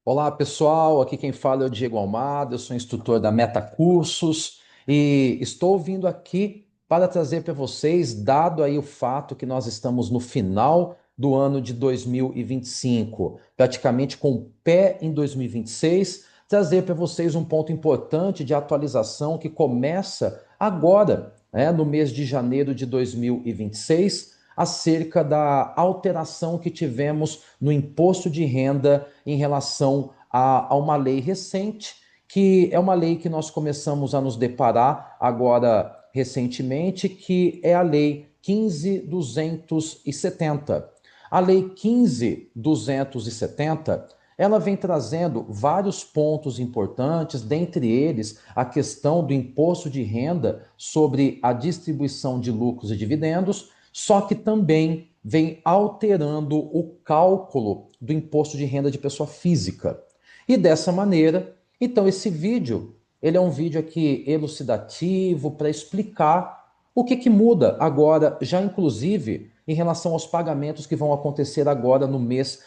Olá, pessoal. Aqui quem fala é o Diego Almada, eu sou instrutor da Meta Cursos e estou vindo aqui para trazer para vocês, dado aí o fato que nós estamos no final do ano de 2025, praticamente com o pé em 2026, trazer para vocês um ponto importante de atualização que começa agora, no mês de janeiro de 2026, acerca da alteração que tivemos no imposto de renda em relação a uma lei recente, que é uma lei que nós começamos a nos deparar agora recentemente, que é a Lei 15.270. A Lei 15.270, ela vem trazendo vários pontos importantes, dentre eles a questão do imposto de renda sobre a distribuição de lucros e dividendos, só que também vem alterando o cálculo do imposto de renda de pessoa física. E dessa maneira, então esse vídeo, ele é um vídeo aqui elucidativo para explicar o que muda agora, já inclusive em relação aos pagamentos que vão acontecer agora no mês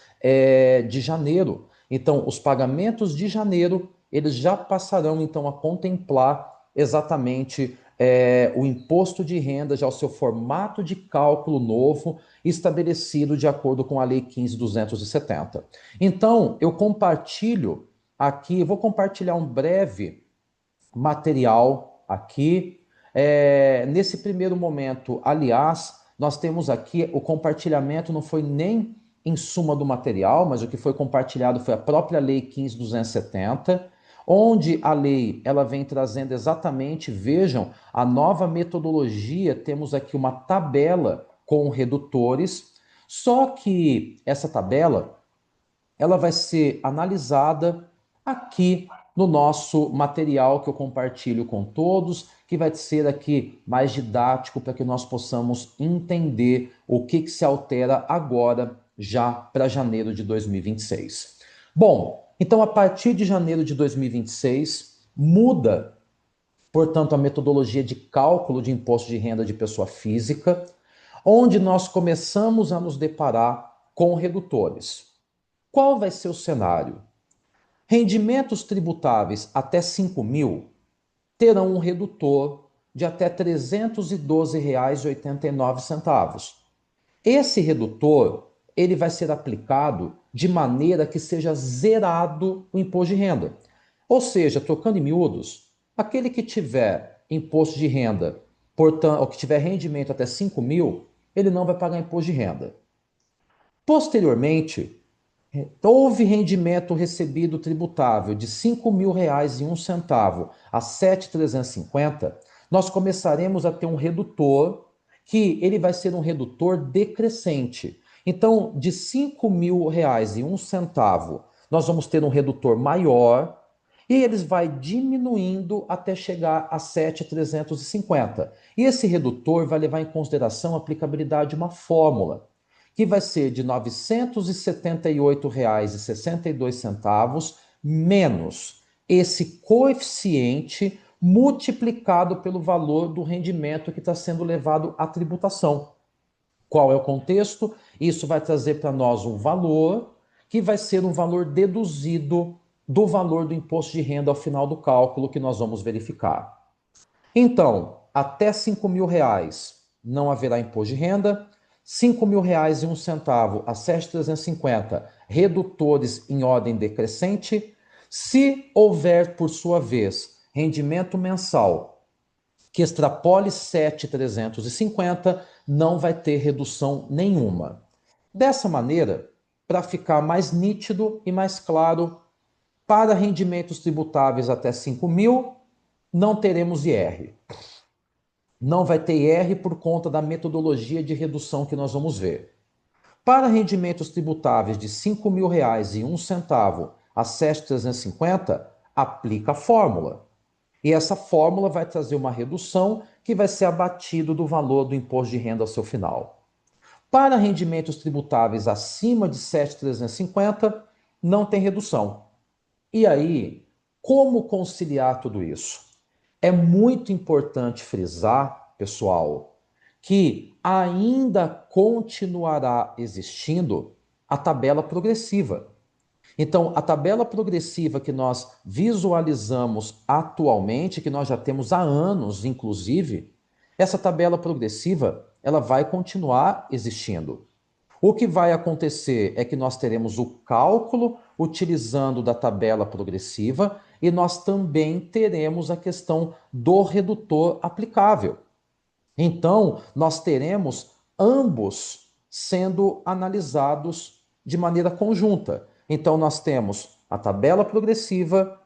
de janeiro. Então, os pagamentos de janeiro, eles já passarão então a contemplar exatamente o imposto de renda, já o seu formato de cálculo novo, estabelecido de acordo com a Lei 15.270. Então, eu compartilho aqui, vou compartilhar um breve material aqui. Nesse primeiro momento, aliás, nós temos aqui o compartilhamento, não foi nem em suma do material, mas o que foi compartilhado foi a própria Lei 15.270, onde a lei ela vem trazendo exatamente, vejam, a nova metodologia, temos aqui uma tabela com redutores, só que essa tabela ela vai ser analisada aqui no nosso material que eu compartilho com todos, que vai ser aqui mais didático para que nós possamos entender o que se altera agora já para janeiro de 2026. Bom, então a partir de janeiro de 2026 muda, portanto, a metodologia de cálculo de imposto de renda de pessoa física, onde nós começamos a nos deparar com redutores. Qual vai ser o cenário? Rendimentos tributáveis até 5 mil terão um redutor de até R$ 312,89. Esse redutor ele vai ser aplicado de maneira que seja zerado o imposto de renda. Ou seja, trocando em miúdos, aquele que tiver imposto de renda, portanto, ou que tiver rendimento até 5 mil, ele não vai pagar imposto de renda. Posteriormente, houve rendimento recebido tributável de R$ 5.000,01 a 7.350, nós começaremos a ter um redutor que ele vai ser um redutor decrescente. Então, de R$ 5.000,01, nós vamos ter um redutor maior e eles vai diminuindo até chegar a 7.350. E esse redutor vai levar em consideração a aplicabilidade de uma fórmula que vai ser de R$ 978,62 menos esse coeficiente multiplicado pelo valor do rendimento que está sendo levado à tributação. Qual é o contexto? Isso vai trazer para nós um valor que vai ser um valor deduzido do valor do imposto de renda ao final do cálculo que nós vamos verificar. Então, até R$ 5.000 não haverá imposto de renda. R$ 5.000,01 a 7.350, redutores em ordem decrescente. Se houver, por sua vez, rendimento mensal que extrapole 7.350, não vai ter redução nenhuma. Dessa maneira, para ficar mais nítido e mais claro, para rendimentos tributáveis até 5 mil, não teremos IR. Não vai ter IR por conta da metodologia de redução que nós vamos ver. Para rendimentos tributáveis de R$ 5.000,01 a 7.350, aplica a fórmula. E essa fórmula vai trazer uma redução que vai ser abatido do valor do imposto de renda ao seu final. Para rendimentos tributáveis acima de 7.350, não tem redução. E aí, como conciliar tudo isso? É muito importante frisar, pessoal, que ainda continuará existindo a tabela progressiva. Então, a tabela progressiva que nós visualizamos atualmente, que nós já temos há anos, inclusive, essa tabela progressiva, ela vai continuar existindo. O que vai acontecer é que nós teremos o cálculo utilizando da tabela progressiva e nós também teremos a questão do redutor aplicável. Então, nós teremos ambos sendo analisados de maneira conjunta. Então, nós temos a tabela progressiva,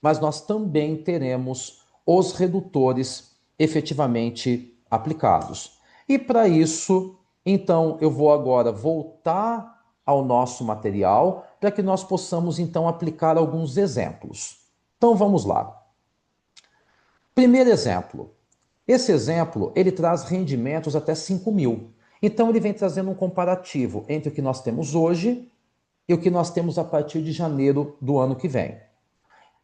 mas nós também teremos os redutores efetivamente aplicados. E para isso, então, eu vou agora voltar ao nosso material para que nós possamos então aplicar alguns exemplos. Então, vamos lá. Primeiro exemplo. Esse exemplo, ele traz rendimentos até 5 mil. Então, ele vem trazendo um comparativo entre o que nós temos hoje e o que nós temos a partir de janeiro do ano que vem.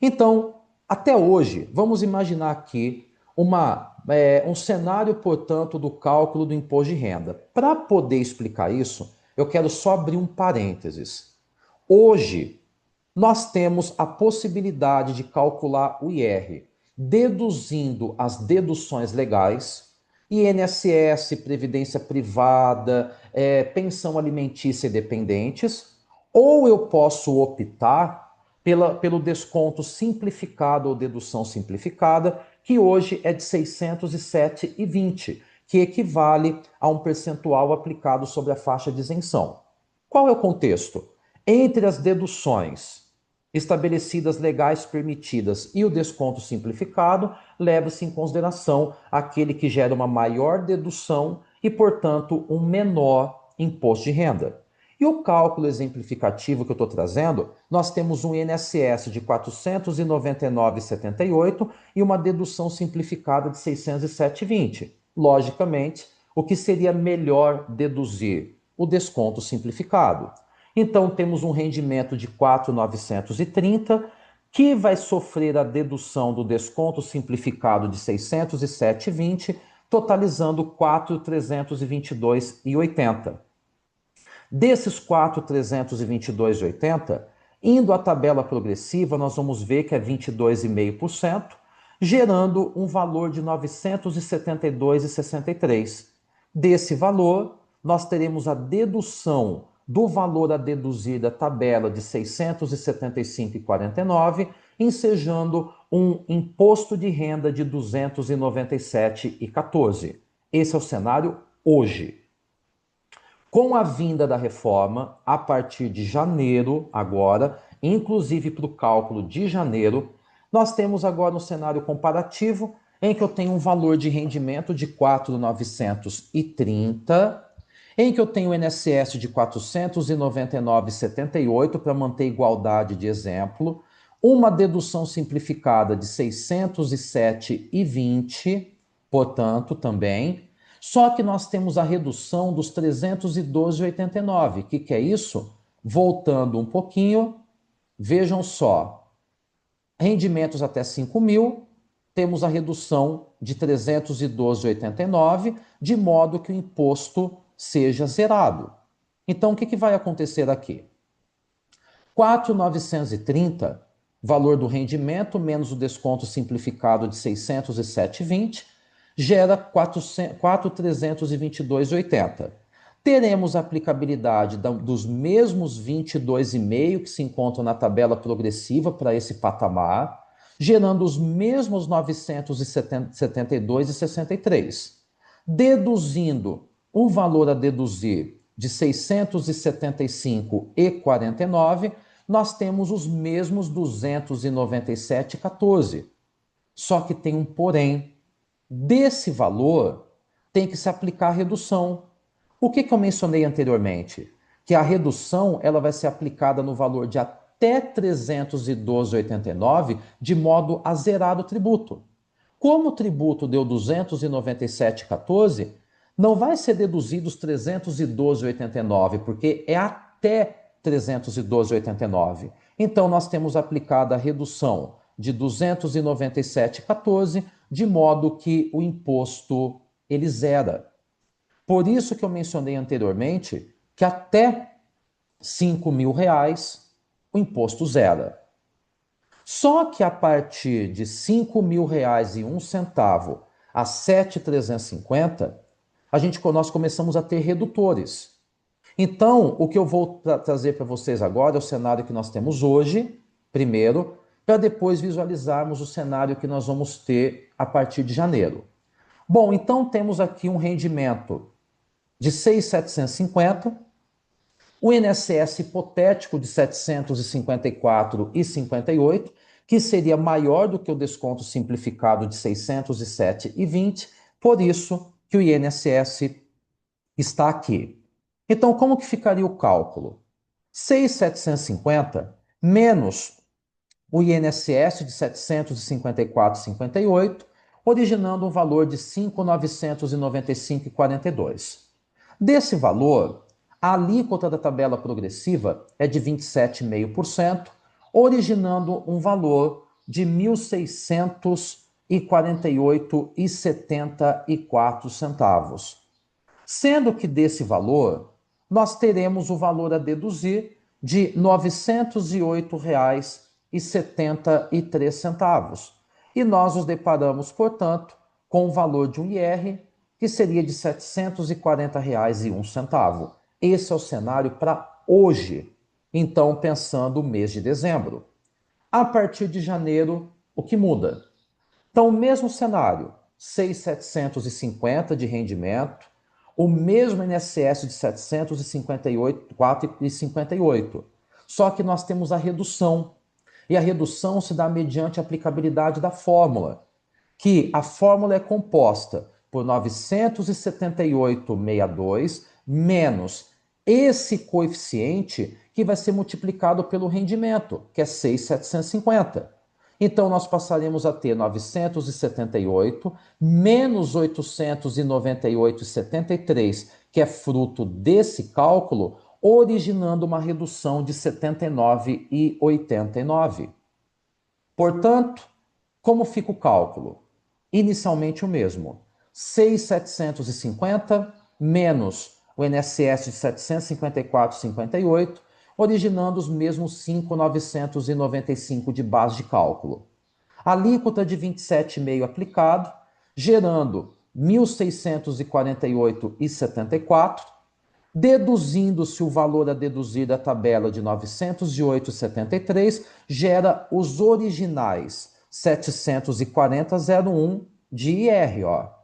Então, até hoje, vamos imaginar aqui um cenário, portanto, do cálculo do imposto de renda. Para poder explicar isso, eu quero só abrir um parênteses. Hoje, nós temos a possibilidade de calcular o IR, deduzindo as deduções legais, INSS, Previdência Privada, pensão alimentícia e dependentes, ou eu posso optar pelo desconto simplificado ou dedução simplificada, que hoje é de 607,20, que equivale a um percentual aplicado sobre a faixa de isenção. Qual é o contexto? Entre as deduções estabelecidas legais permitidas e o desconto simplificado, leva-se em consideração aquele que gera uma maior dedução e, portanto, um menor imposto de renda. E o cálculo exemplificativo que eu estou trazendo, nós temos um INSS de R$ 499,78 e uma dedução simplificada de R$ 607,20. Logicamente, o que seria melhor deduzir? O desconto simplificado. Então, temos um rendimento de 4.930, que vai sofrer a dedução do desconto simplificado de 607,20, totalizando 4.322,80. Desses 4.322,80, indo à tabela progressiva, nós vamos ver que é 22,5%, gerando um valor de 972,63. Desse valor, nós teremos a dedução do valor a deduzir da tabela de 675,49, ensejando um imposto de renda de 297,14. Esse é o cenário hoje. Com a vinda da reforma, a partir de janeiro, agora, inclusive para o cálculo de janeiro, nós temos agora um cenário comparativo em que eu tenho um valor de rendimento de 4.930, em que eu tenho o INSS de 499,78 para manter igualdade de exemplo, uma dedução simplificada de 607,20, portanto, também. Só que nós temos a redução dos 312,89. O que é isso? Voltando um pouquinho, vejam só. Rendimentos até 5 mil, temos a redução de 312,89, de modo que o imposto seja zerado. Então, o que vai acontecer aqui? 4.930, valor do rendimento, menos o desconto simplificado de 607,20, gera 4.322,80. Teremos a aplicabilidade dos mesmos 22,5 que se encontram na tabela progressiva para esse patamar, gerando os mesmos 972,63. Deduzindo um valor a deduzir de 675,49, nós temos os mesmos 297,14. Só que tem um porém. Desse valor, tem que se aplicar a redução. O que eu mencionei anteriormente? Que a redução ela vai ser aplicada no valor de até 312,89, de modo a zerar o tributo. Como o tributo deu 297,14, não vai ser deduzido os 312,89, porque é até 312,89. Então, nós temos aplicada a redução de 297,14, de modo que o imposto ele zera. Por isso que eu mencionei anteriormente que até R$ 5.000 o imposto zera. Só que a partir de R$ 5.000,01 a 7.350, nós começamos a ter redutores. Então, o que eu vou trazer para vocês agora é o cenário que nós temos hoje, primeiro, para depois visualizarmos o cenário que nós vamos ter a partir de janeiro. Bom, então temos aqui um rendimento de 6.750, o INSS hipotético de 754,58, que seria maior do que o desconto simplificado de 607,20, por isso que o INSS está aqui. Então, como que ficaria o cálculo? 6.750 menos o INSS de 754,58, originando um valor de 5.995,42. Desse valor, a alíquota da tabela progressiva é de 27,5%, originando um valor de R$ 1.648,74. Sendo que desse valor, nós teremos o valor a deduzir de R$ 908,73. E nós nos deparamos, portanto, com o valor de um IR que seria de R$ 740,01. Esse é o cenário para hoje. Então, pensando o mês de dezembro. A partir de janeiro, o que muda? Então, o mesmo cenário, 6.750 de rendimento, o mesmo INSS de 754,58. Só que nós temos a redução. E a redução se dá mediante a aplicabilidade da fórmula, que a fórmula é composta por 978,62 menos esse coeficiente que vai ser multiplicado pelo rendimento, que é 6.750. Então, nós passaremos a ter 978 menos 898,73, que é fruto desse cálculo, originando uma redução de 79,89. Portanto, como fica o cálculo? Inicialmente o mesmo. 6.750 menos o INSS de 754,58, originando os mesmos 5.995 de base de cálculo. Alíquota de 27,5 aplicado, gerando 1.648,74, deduzindo-se o valor a deduzir da tabela de 908,73, gera os originais 740,01 de IR, ó.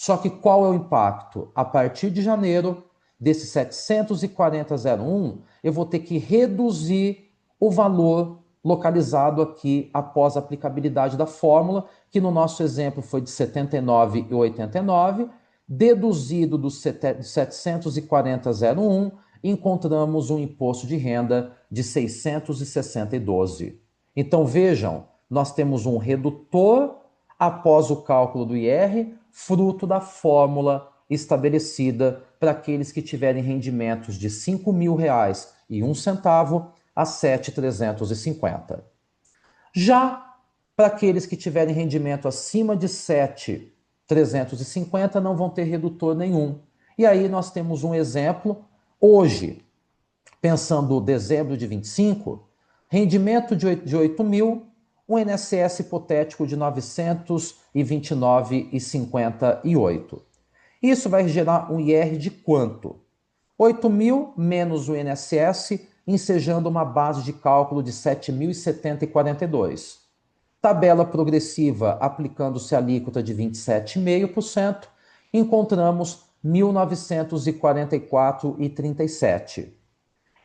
Só que qual é o impacto? A partir de janeiro, desses 740,01, eu vou ter que reduzir o valor localizado aqui após a aplicabilidade da fórmula, que no nosso exemplo foi de 79,89, deduzido dos 740,01, encontramos um imposto de renda de 660,12. Então vejam, nós temos um redutor após o cálculo do IR, fruto da fórmula estabelecida para aqueles que tiverem rendimentos de R$ 5.000,01 a 7.350. Já para aqueles que tiverem rendimento acima de 7.350, não vão ter redutor nenhum. E aí nós temos um exemplo, hoje, pensando dezembro de 25, rendimento de 8.000, um INSS hipotético de 929,58. Isso vai gerar um IR de quanto? 8.000 menos o INSS, ensejando uma base de cálculo de 7.070,42. Tabela progressiva aplicando-se a alíquota de 27,5%, encontramos 1.944,37.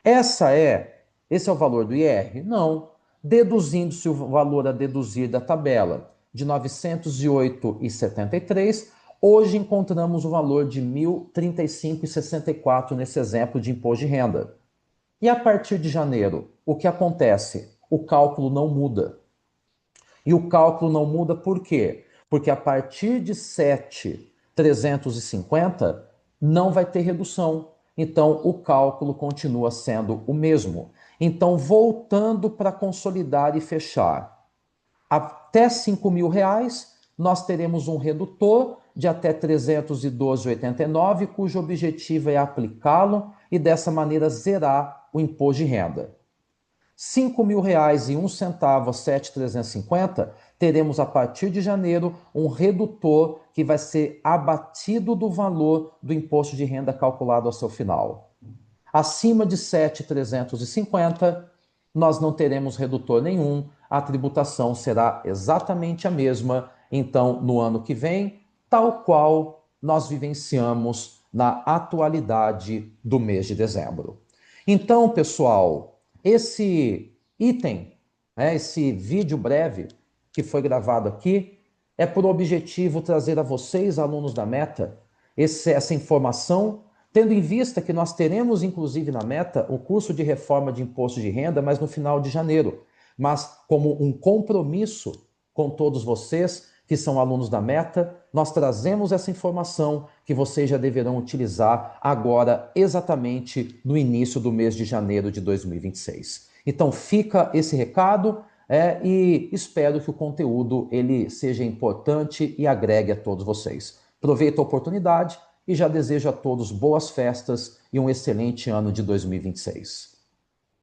Esse é o valor do IR? Não. Deduzindo-se o valor a deduzir da tabela de 908,73, hoje encontramos o valor de 1.035,64 nesse exemplo de imposto de renda. E a partir de janeiro, o que acontece? O cálculo não muda. E o cálculo não muda por quê? Porque a partir de 7.350 não vai ter redução. Então, o cálculo continua sendo o mesmo. Então, voltando para consolidar e fechar, até R$ 5.000, nós teremos um redutor de até 312,89, cujo objetivo é aplicá-lo e dessa maneira zerar o imposto de renda. R$ 5.001 a 7.350, teremos a partir de janeiro um redutor que vai ser abatido do valor do imposto de renda calculado ao seu final. Acima de 7.350, nós não teremos redutor nenhum, a tributação será exatamente a mesma, então, no ano que vem, tal qual nós vivenciamos na atualidade do mês de dezembro. Então, pessoal, esse item, esse vídeo breve que foi gravado aqui, é por objetivo trazer a vocês, alunos da Meta, essa informação, tendo em vista que nós teremos, inclusive, na Meta, o curso de reforma de imposto de renda, mas no final de janeiro. Mas, como um compromisso com todos vocês, que são alunos da Meta, nós trazemos essa informação que vocês já deverão utilizar agora, exatamente no início do mês de janeiro de 2026. Então, fica esse recado. E espero que o conteúdo ele seja importante e agregue a todos vocês. Aproveito a oportunidade e já desejo a todos boas festas e um excelente ano de 2026.